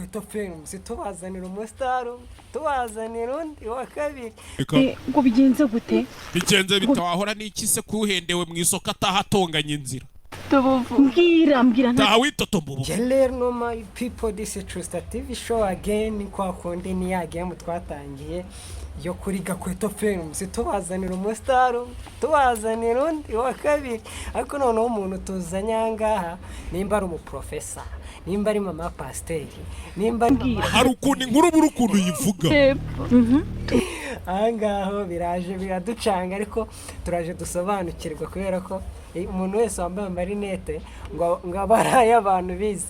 Gakweto Films tubazanira umusitari tubazanira undi wa kabiri ngo bigenze gute bigenze bitawahora n'iki se kuhendewe mu isoko atahatonganya inzira mbwira nta witotombo Hello no my people, this is True Star TV show again kwa konde ni ya game twatangiye yo kuri Gakweto Films tubazanira umusitari tubazanira undi wa kabiri ariko noneho umuntu tuzanya ngaha nimba ari umuprofessor nimba ari mama pasiteri nimba hari ukuntu inkuru buri ukuntu yivuga ahangaho biraje biraducanga ariko turaje dusobanukirwa kubera ko umuntu wese wambaye amarinete ngo abaraye abantu bize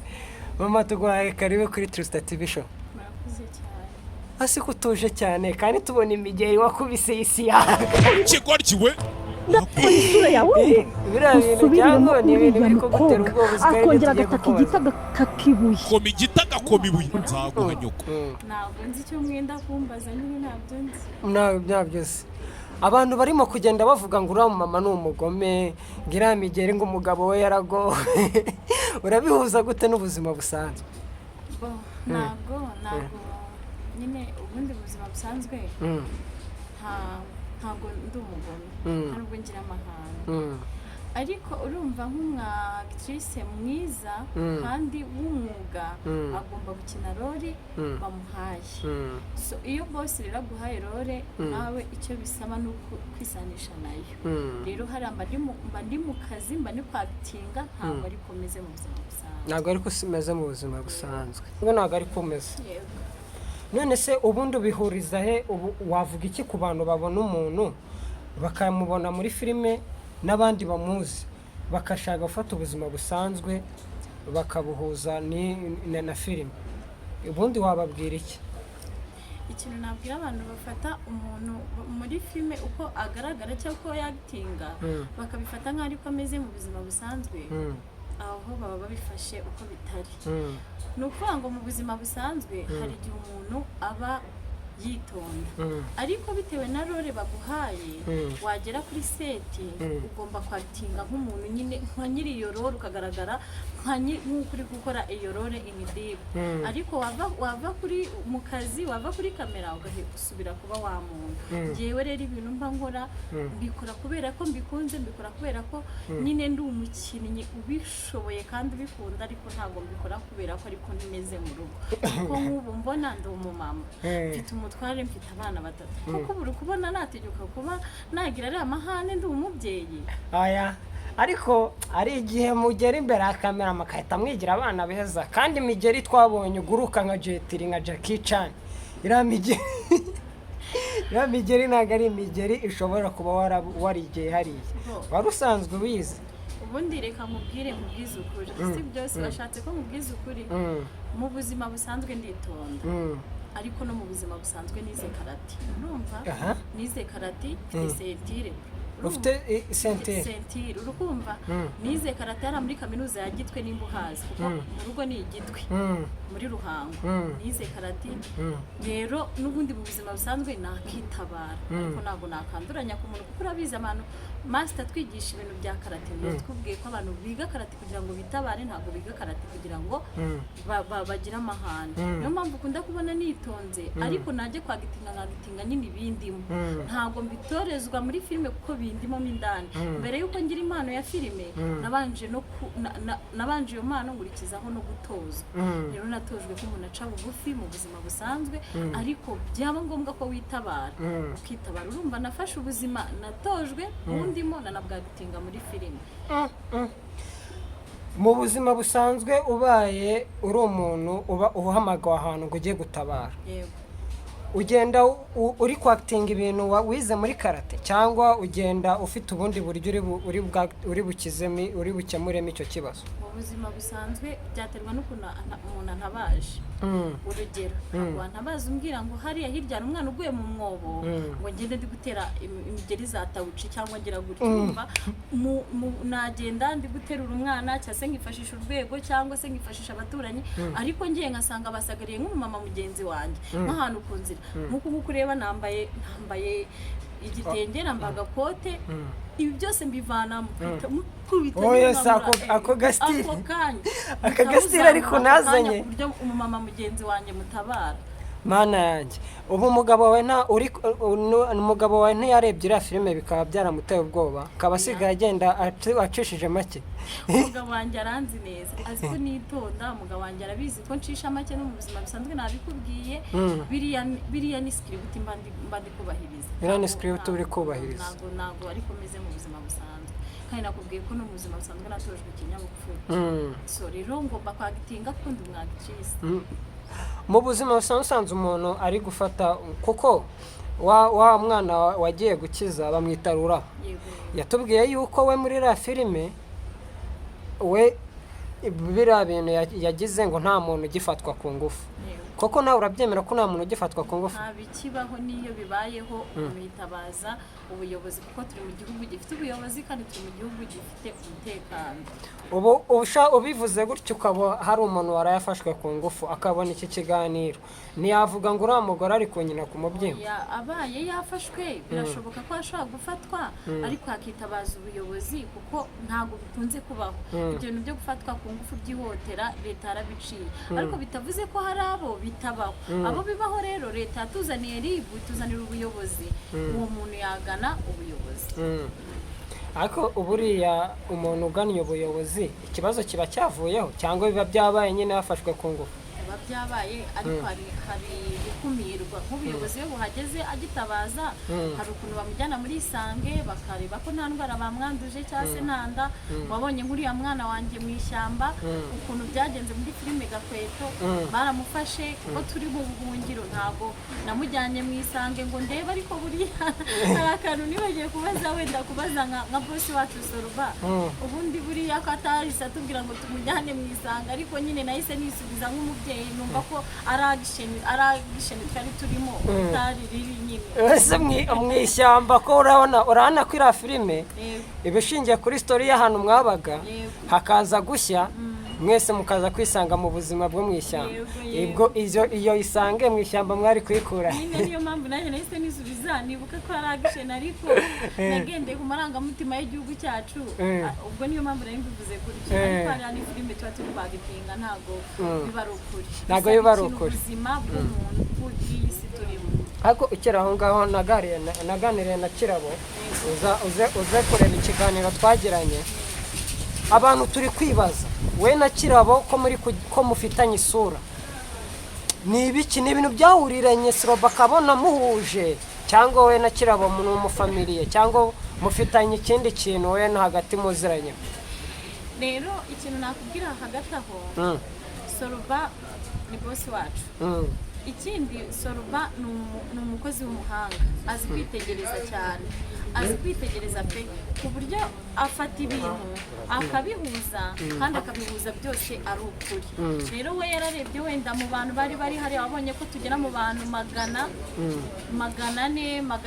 mama tugwaye karibe kuri True Star TV show. Murakoze cyane. Hasi kutuje cyane kandi tubona imigeri wakubise isi yawe kigoryiwe ndakora isura yawe biriya bintu cyangwa ni ibintu biri kugutera ubwoba akongera agataka igita kakibuye koma igita gakoma ibuye nzaguha nyoko Ntabwo nzi icyo mwenda kumbaza nyine ntabyo nzi. ntabyo se abantu barimo kugenda bavuga ngo uriya mama ni umugome ngira migeri ngo umugabo we yaragowe urabihuza gute n'ubuzima busanzwe? Ntabwo nyine ubundi buzima busanzwe ntabwo ndi umugome ntabwo ngira amahane ariko urumva nk'umwactrice mwiza kandi w'umwuga agomba gukina role bamuhaye so iyo boss rero aguhaye role nawe icyo bisaba ni kwisanisha nayo rero hari mba ndi mu kazi mba ni kwatinga ntabwo ari komeze mu buzima busanzwe ntabwo ari kumeze mu buzima busanzwe ngo ntabwo ari kumeze none se ubundi ubihuriza he wavuga iki ku bantu babona umuntu bakamubona muri filime n'abandi bamuzi bakashaka gufata ubuzima busanzwe bakabuhuza na filime ubundi wababwira iki? ikintu nabwira abantu bafata umuntu muri filime uko agaragara cyangwa uko yagitinga bakabifata nk'aho ariko ameze mu buzima busanzwe aho baba babifashe uko bitari ni ukuvuga ngo mu buzima busanzwe hari igihe umuntu aba yitonda ariko bitewe na role baguhaye wagera kuri seti ugomba kwatinga nk'umuntu nyine nka nyiri iyo role ukagaragara nk'uko uri gukora iyo role imidibu ariko wava kuri mu kazi wava kuri kamera ugasubira kuba wa muntu ngewe rero ibintu mba nkora mbikora kubera ko mbikunze mbikora kubera ko nyine ndi umukinnyi ubishoboye kandi ubikunda ariko ntabwo mbikora kubera ko ariko nimeze mu rugo kuko nk'ubu mbona ndi umumama mfite umutware mfite abana batatu kuko buri kubona nategeka kuba nagira ari amahane ndi umubyeyi aya ariko ari igihe mugera imbere ya kamera makahita mwigira abana beza kandi imigeri twabonye uguruka nka Jetiri nka Jackie Chan iriya migeri ntabwo ari imigeri ishobora kuba warigeye hariya wari usanzwe wize ubundi reka mubwire ukuri si byose bashatse ko mubwiza ukuri mu buzima busanzwe nditonda ariko no mu buzima busanzwe nize karate urumva nize karate mfite sentire ufite sentire urukumva nize karate yari muri kaminuza ya Gitwe n'imbuhazi kuko mu rugo ni Igitwe muri Ruhango nize karate rero n'ubundi mu buzima busanzwe nakitabara ariko ntabwo nakanduranya ku muntu kuko urabizi abantu master twigisha ibintu bya karate niyo twubwiye ko abantu biga karate kugira ngo bitabare ntabwo biga karate kugira ngo bagire amahane niyo mpamvu ukunda kubona nitonze ariko najye kwagitinga nyine ibindimo ntabwo mbitorezwa muri filime kuko bindimo indani mbere yuko ngira impano ya filime nabanje iyo mpano ngurikizaho no gutozwa rero natojwe ko umuntu aca bugufi mu buzima busanzwe ariko byaba ngombwa ko witabara ukitabara urumva nafashe ubuzima natojwe ndimo nanabwagitinga muri filime mu buzima busanzwe ubaye uri umuntu uba uhamagawe ahantu ngo ugiye gutabara ugenda uri kwakitinga ibintu wize muri karate cyangwa ugenda ufite ubundi buryo uri bukemuremo icyo kibazo? mu buzima busanzwe byaterwa n'ukuntu umuntu antabaje urugero ntabwo ntabaza umbwira ngo hariya hirya hari umwana uguye mu mwobo ngo ngende ndi gutera imigeri za tawuci cyangwa ngira gutya umva nagenda ndi guterura umwana cyangwa se ngifashisha urwego cyangwa se ngifashisha abaturanyi ariko ngiye nkasanga basagariye nk'umumama mugenzi wanjye nk'ahantu ku nzira nk'uko ureba nambaye igitenge nambaye agakote ibi byose mbivanamo mukubita oya ako gasitiri aka gasitiri ariko nazanye ku buryo umumama mugenzi wanjye mutabara. mana yanjye ubu umugabo wawe ntiyarebye iriya filime bikaba byaramuteye ubwoba akaba asigaye agenda acishije make. Umugabo wanjye aranzi neza azi ko nitonda, umugabo wanjye arabizi ko ncisha make no mu buzima bisanzwe nabikubwiye. Biriya ni script mba ndi kubahiriza, biriya ni script uri kubahiriza, ntabwo ariko meze mu buzima busanzwe, kandi nakubwiye ko no mu buzima busanzwe natojwe ikinyabupfura. So rero ngomba kwagitinga kundi umwagicisa. Mu buzima busanzwe umuntu ari gufata kuko wa mwana wagiye gukiza bamwita Rura, yatubwiye yuko we muri iriya filime we biriya bintu yagize ngo nta muntu ugifatwa ku ngufu. Koko nawe urabyemera ko nta muntu ugifatwa ku ngufu? Nta bikibaho, niyo bibayeho umwitabaza ubuyobozi, kuko turi mu gihugu gifite ubuyobozi kandi turi mu gihugu gifite umutekano. Ubu ubivuze gutyo ukaba hari umuntu warayafashwe ku ngufu akabona iki kiganiro, ntiyavuga ngo uriya mugore ari kunyina ku mubyimba? Abaye yafashwe birashoboka ko ashobora gufatwa, ariko hakitabaza ubuyobozi kuko ntabwo bikunze kubaho. Ibyo bintu byo gufatwa ku ngufu byihotera leta yarabiciye, ariko bitavuze ko hari abo bitabaho. Abo bibaho rero leta yatuzaniye ribu, ituzanira ubuyobozi, uwo muntu yagana ubuyobozi. Ariko uburiya umuntu ugannye ubuyobozi ikibazo kiba cyavuyeho cyangwa biba byabaye nyine yafashwe ku ngufu? Biba byabaye, ariko hari gukumirwa. Nk'ubuyobozi iyo buhageze agitabaza, hari ukuntu bamujyana muri Isange bakareba ko nta ndwara bamwanduje cyangwa se ntanda. Wabonye nk'uriya mwana wanjye mu ishyamba ukuntu byagenze muri filime Gakweto, baramufashe kuko turi mu buhungiro, ntabwo namujyanye mu Isange ngo ndebe, ariko buriya hari akantu nibagiye kubaza nka boss wacu Soruba, ubundi buriya ko atahise atubwira ngo tumujyane mu Isange, ariko nyine nahise nisubiza nk'umubyeyi, numva ko aragisheni twari turimo utari riri nyine. Ese mu ishyamba ko urabona ko iriya filime ibishingiye kuri story y'ahantu mwabaga, hakaza gushya mwese mukaza kwisanga mu buzima bwo mu ishyamba. Ibwo iyo Isange mu ishyamba mwari kwikura. Niyo mpamvu nanjye nahise nisubiza, nibuka ko aragisheni, ariko nagendeye ku marangamutima y'igihugu cyacu. Ubwo niyo mpamvu nari mbivuze gutyo, ariko hari filime tuba turi kwagitinga, ntabwo biba ari ukuri. Ntabwo biba ari ukuri. Ubuzima bw'umuntu bw'iyi si turimo. Ariko ukira aho ngaho naganiriye na Kirabo, uze kureba ikiganiro twagiranye. Abantu turi kwibaza we na Kirabo ko mufitanye isura, ni ibiki? Ni ibintu byahuriranye Siroba akabona muhuje, cyangwa we na Kirabo ni umufamiliye, cyangwa mufitanye ikindi kintu we na hagati muziranye? Rero ikintu nakubwira hagati aho, Soruba ni boss wacu. Ikindi Soruba ni umukozi w'umuhanga, azi kwitegereza cyane, azi kwitegereza pe, ku buryo afata ibintu akabihuza kandi akabihuza byose ari ukuri. Rero we yararebye wenda mu bantu bari hari, abonye ko tugera mu bantu 400,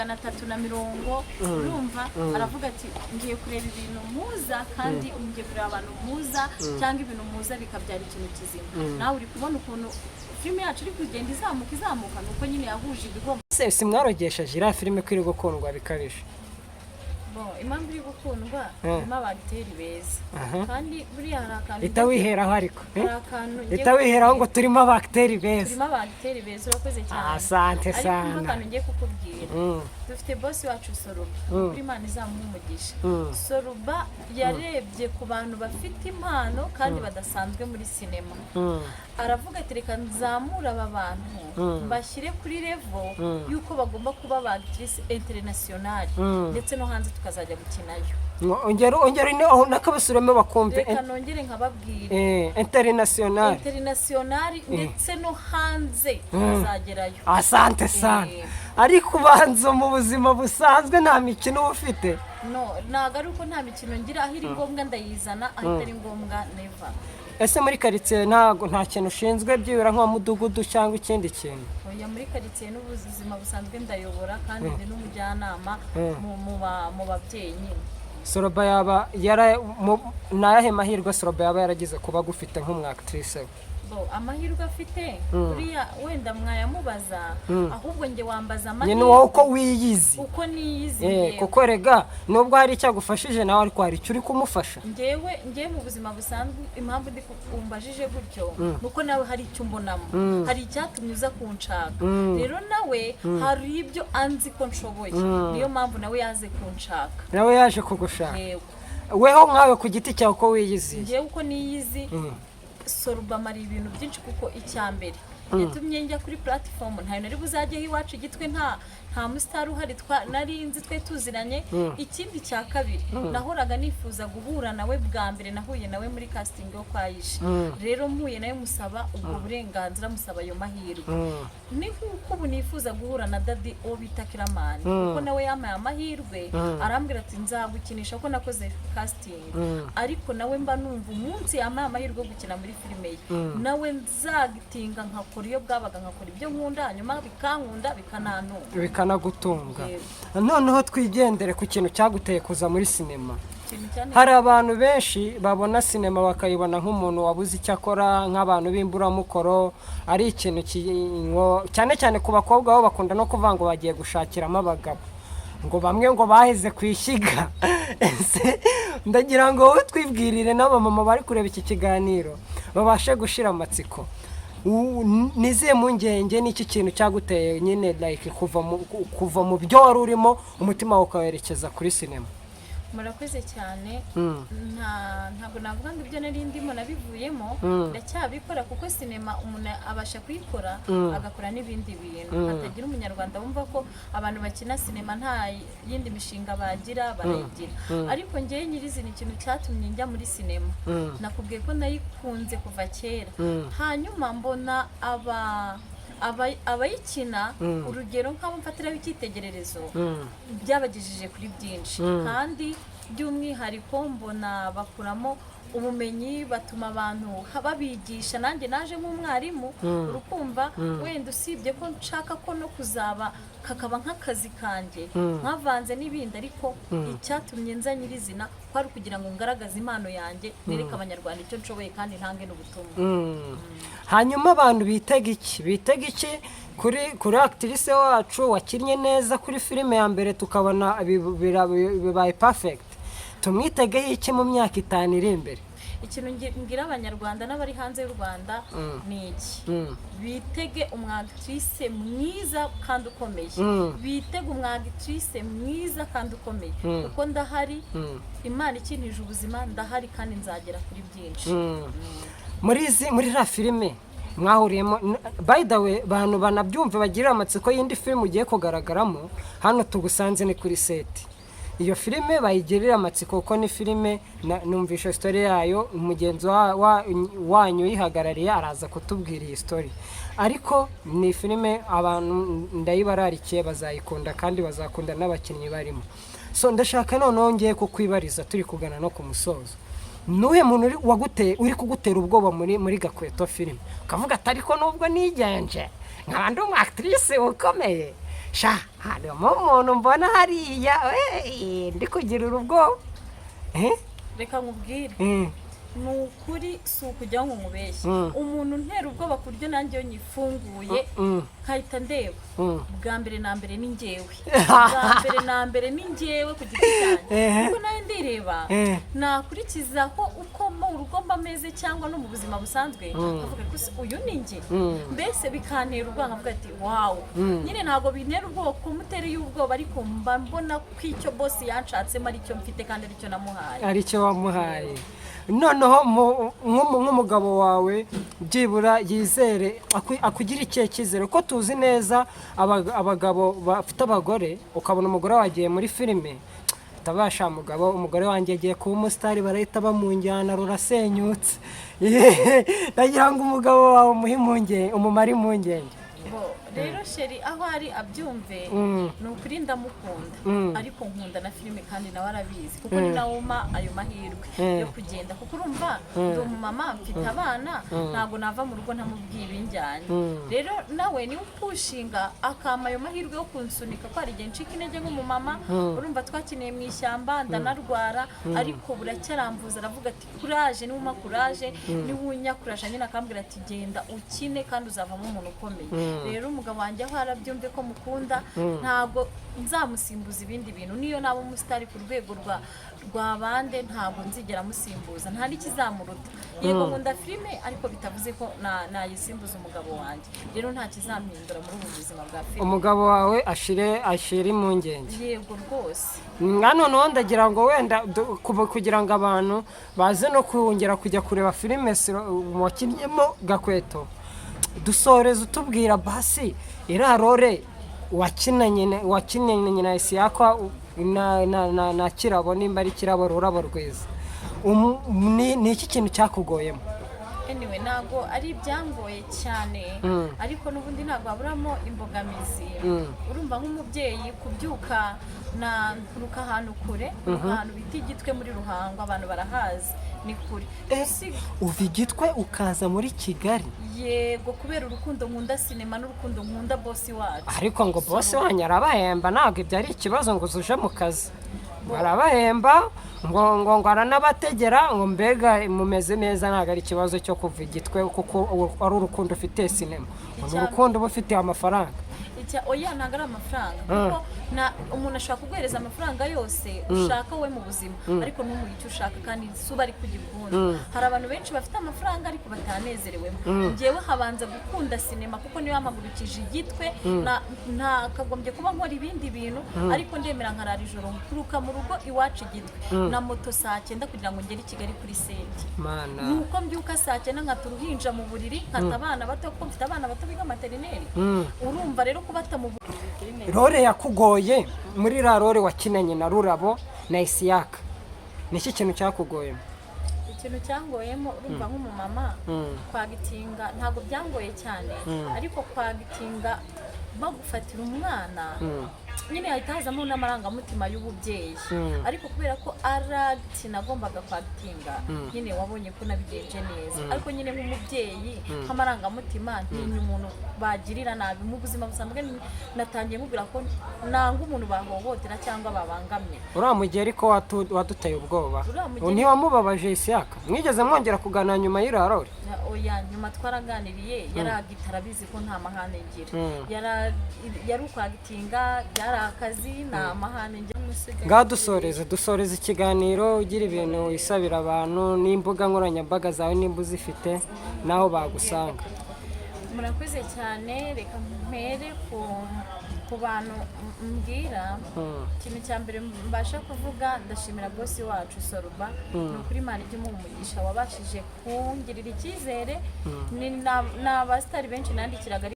350, urumva, aravuga ati ngiye kureba ibintu muza, kandi ngiye kureba abantu muza, cyangwa ibintu muza bikabyara ikintu kizima. Nawe uri kubona ukuntu filime yacu iri kugenda izamuka, nuko nyine yahuje ibigomba. Si mwarogesheje iriya filime ko iri gukundwa bikabije? Impamvu iri gukundwa harimo abagiteri beza, kandi buriya hari akantu leta wiheraho, ariko leta wiheraho ngo turimo abagiteri beza. Urakoze cyane. Asante sana. Ariko akantu ngiye kukubwira, dufite boss wacu Soruba, kuri Imana izamuha umugisha. Soruba yarebye ku bantu bafite impano kandi badasanzwe muri sinema, aravuga ati reka nzamura aba bantu bashyire kuri level yuko bagomba kuba ba actrice international, ndetse no hanze tukazajya gukinayo. Ongera nakabasuremo bakumve. Reka nongere nkababwire international ndetse no hanze tukazagerayo. Asante sana. Ariko ubanza mu buzima busanzwe nta mikino ufite? Ntabwo ari uko nta mikino ngira, aho iri ngombwa ndayizana, aho itari ngombwa never. Ese muri karitsiye nta kintu ushinzwe byibura nk'umudugudu cyangwa ikindi kintu? Oya, muri karitsiye n'ubuzima busanzwe ndayobora, kandi ndi n'umujyanama mu babyeyi nyine. Soruba yaba nayahe mahirwe Soruba yaba yaragize kuba gufite nk'umwactrice we? amahirwe afite buriya wenda mwayamubaza ahubwo njye wambaza amahirwe nyine wowe uko wiyizi uko niyizi kuko rega nubwo hari icyo agufashije nawe ariko hari icyo uri kumufasha. njyewe mu buzima busanzwe impamvu ndi kumbajije gutyo nuko nawe hari icyo mbonamo hari icyatumye uza kunshaka rero nawe hari ibyo anzi ko nshoboye niyo mpamvu nawe yaze kunshaka nawe yaje kugushaka weho nkawe ku giti cyawe uko wiyizi. njyewe uko niyizi Sorba mari ibintu byinshi kuko icyambere yatumye njya kuri platform ntayo nari buzajyeho iwacu igitwe nta mustar uhari nari nzi twe tuziranye. Ikindi cya kabiri nahoraga nifuza guhura nawe bwa mbere nahuye nawe muri casting yo kwayisha rero mpuye nawe musaba ubwo burenganzira musaba ayo mahirwe ni nkuko ubu nifuza guhura na Daddy o bita Kiramani kuko nawe yamaye amahirwe arambwira ati nzagukinisha ko nakoze casting ariko nawe mba numva umunsi yamaye amahirwe yo gukina muri filime ye nawe nzagitinga nkakora iyo bwabaga nkakora ibyo nkunda nyuma bikankunda bikanantunga nagutunga. Noneho twigendere ku kintu cyaguteye kuza muri sinema. Hari abantu benshi babona sinema bakayibona nk'umuntu wabuze icyo akora nk'abantu b'imburamukoro ari ikintu cyane cyane ku bakobwa bo bakunda no kuvuga ngo bagiye gushakiramo abagabo ngo bamwe ngo baheze kwishyiga. Ndagira ngo wowe twibwirire n'abamama bari kureba iki kiganiro babashe gushira amatsiko. Niziye mu ngenge n'iki kintu cyaguteye nyine like kuva mu byo wari urimo umutima wawe ukawerekeza kuri sinema? Murakoze cyane ntabwo navuga ngo ibyo nari ndimo nabivuyemo ndacyabikora kuko sinema umuntu abasha kuyikora agakora n'ibindi bintu hatagira umunyarwanda wumva ko abantu bakina sinema nta yindi mishinga bagira barayigira ariko njyewe nyirizina ikintu cyatumye njya muri sinema nakubwiye ko nayikunze kuva kera hanyuma mbona abayikina urugero nk'abo mfatiraho icyitegererezo byabagejeje kuri byinshi kandi by'umwihariko mbona bakuramo ubumenyi batuma abantu babigisha nanjye naje nk'umwarimu urukumva wenda usibye ko nshaka ko no kuzaba kakaba nk'akazi kanjye nkavanze n'ibindi ariko icyatumye nza nyirizina kwari kugira ngo ngaragaze impano yanjye nereke abanyarwanda icyo nshoboye kandi ntange n'ubutumwa. Hanyuma abantu bitega iki kuri actrice wacu wakinnye neza kuri filime ya mbere tukabona bibaye perfect, tumwitegeho iki mu myaka 5 iri imbere? Ikintu ngira abanyarwanda n'abari hanze y'u Rwanda ni iki bitege umwagtrice mwiza kandi ukomeye bitege umwagtrice mwiza kandi ukomeye kuko ndahari Imana ikinije ubuzima ndahari kandi nzagera kuri byinshi. Muri ra filime mwahuriyemo by the way bantu banabyumve bagira amatsiko y'indi filime ugiye kugaragaramo hano tugusanze ni kuri set. Iyo filime bayigirira amatsiko kuko ni filime numvisha story yayo umugenzi wanyu yihagarariye araza kutubwira iyi story ariko ni filime abantu ndayibararikiye bazayikunda kandi bazakunda n'abakinnyi barimo. So ndashaka noneho ngiye kukwibariza turi kugana no ku musozo, nuhe muntu uri kugutera ubwoba muri Gakweto filime ukavuga ati ariko nubwo nigenje nk'abandi umwactrice ukomeye sha harimo umuntu mbona hariya ndi kugira ubwoba? Reka nkubwire nukuri si ukujya ngo nkubeshye umuntu ntera ubwoba ku buryo nanjye yo nyifunguye nkahita ndeba bwa mbere na mbere ni njyewe ku giti cyanjye kuko nawe ndireba nakurikiza ko uko mu rugo mba meze cyangwa no mu buzima busanzwe nkavuga ko uyu ni njye mbese bikantera ubwoba nkavuga ati wow nyine ntabwo bintera ubwoba ko mutereye ubwoba ariko mba mbona ko icyo boss yanshatsemo ari cyo mfite kandi ari cyo namuhaye ari cyo wamuhaye. Noneho nk'umugabo wawe byibura yizere akugira ikihe cyizere ko tuzi neza abagabo bafite abagore ukabona umugore wagiye muri filime tabasha umugore wanjye agiye kuba umustar barahita bamunjyana rurasenyutse ndagira ngo umugabo wawe umumare impungenge. rero sheri aho ari abyumve ni ukuri ndamukunda ariko nkunda na filime kandi nawe arabizi kuko ni nawe umpa ayo mahirwe yo kugenda kuko urumva ndi umumama mfite abana ntabwo nava mu rugo ntamubwiye ibinjyanye rero nawe niwe upushinga akama ayo mahirwe yo kunsunika ko hari igihe ncika intege nk'umumama urumva twakiniye mu ishyamba ndanarwara ariko buracyarambuza aravuga ati kuraje niwe umpa kuraje niwe unyakuraje nyine akambwira ati genda ukine kandi uzavamo umuntu ukomeye rero umugabo wanjye aho arabyumve ko mukunda ntabwo nzamusimbuza ibindi bintu niyo naba umusitari ku rwego rwa bande ntabwo nzigera musimbuza nta n'ikizamuruta yego nkunda filime ariko bitavuze ko nayisimbuza umugabo wanjye rero nta kizampindura muri ubu buzima bwa filime umugabo wawe ashire impungenge yego rwose noneho ndagira ngo wenda kugira ngo abantu baze no kongera kujya kureba filime wakinnyemo Gakweto dusoreze utubwira basi irarore wakinanye na Isiyaka na Kirabo nimba ari Kirabo Rurabo Rwiza ni iki kintu cyakugoyemo anyway ntabwo ari ibyangoye cyane ariko n'ubundi ntabwo haburamo imbogamizi urumva nk'umubyeyi kubyuka nturuka ahantu kure ahantu bita Igitwe muri Ruhango abantu barahazi ni kure uva Igitwe ukaza muri Kigali yego kubera urukundo nkunda sinema n'urukundo nkunda bosi wacu ariko ngo bosi wanyu arabahemba ntabwo ibyo ari ikibazo ngo uzuje mu kazi barabahemba ngo aranabategera ngo mbega mumeze neza ntabwo ari ikibazo cyo kuva Igitwe kuko ari urukundo ufite sinema ni urukundo uba ufitiye amafaranga oya ntabwo ari amafaranga kuko umuntu ashobora kuguhereza amafaranga yose ushaka we mu buzima ariko ntumuhe icyo ushaka kandi suba ari kugikunda hari abantu benshi bafite amafaranga ariko batanezerewemo njyewe habanza gukunda sinema kuko niyo yampagurukije Igitwe nakagombye kuba nkora ibindi bintu ariko ndemera nkarara ijoro nkuruka mu rugo iwacu Igitwe na moto saa 9 kugira ngo ngere i Kigali kuri seti nuko mbyuka saa 9 nkata uruhinja mu buriri nkata abana bato kuko mfite abana bato biga materineri urumva rero kubata mu buriri rore yakugoye muri rarore wakinanye na Rurabo na Isiyaka niki kintu cyakugoyemo ikintu cyangoyemo urumva nk'umumama kwagitinga ntabwo byangoye cyane ariko kwagitinga bagufatira umwana nyine hahita hazamo n'amarangamutima y'ububyeyi ariko kubera ko aragiti nagombaga kwagitinga nyine wabonye ko nabigenje neza ariko nyine nk'umubyeyi nk'amarangamutima ntinya umuntu bagirira nabi mu buzima busanzwe natangiye mubwira ko nanga umuntu bahohotera cyangwa babangamye uriya mugihe ariko waduteye ubwoba ntiwamubabaje Isiyaka mwigeze mwongera kuganira nyuma y'irarore oya nyuma twaraganiriye yaragita arabizi ko nta mahane ngira yari ukwagitinga yari akazi nta mahane ngira ngaho dusoreze ikiganiro ugira ibintu wisabira abantu n'imbuga nkoranyambaga zawe nimba uzifite naho bagusanga murakoze cyane reka mpere ku bantu mbwira ikintu cya mbere mbasha kuvuga ndashimira bosi wacu Soruba ni ukuri Imana ijya imuha umugisha wabashije kungirira icyizere ni abasitari benshi nandikiraga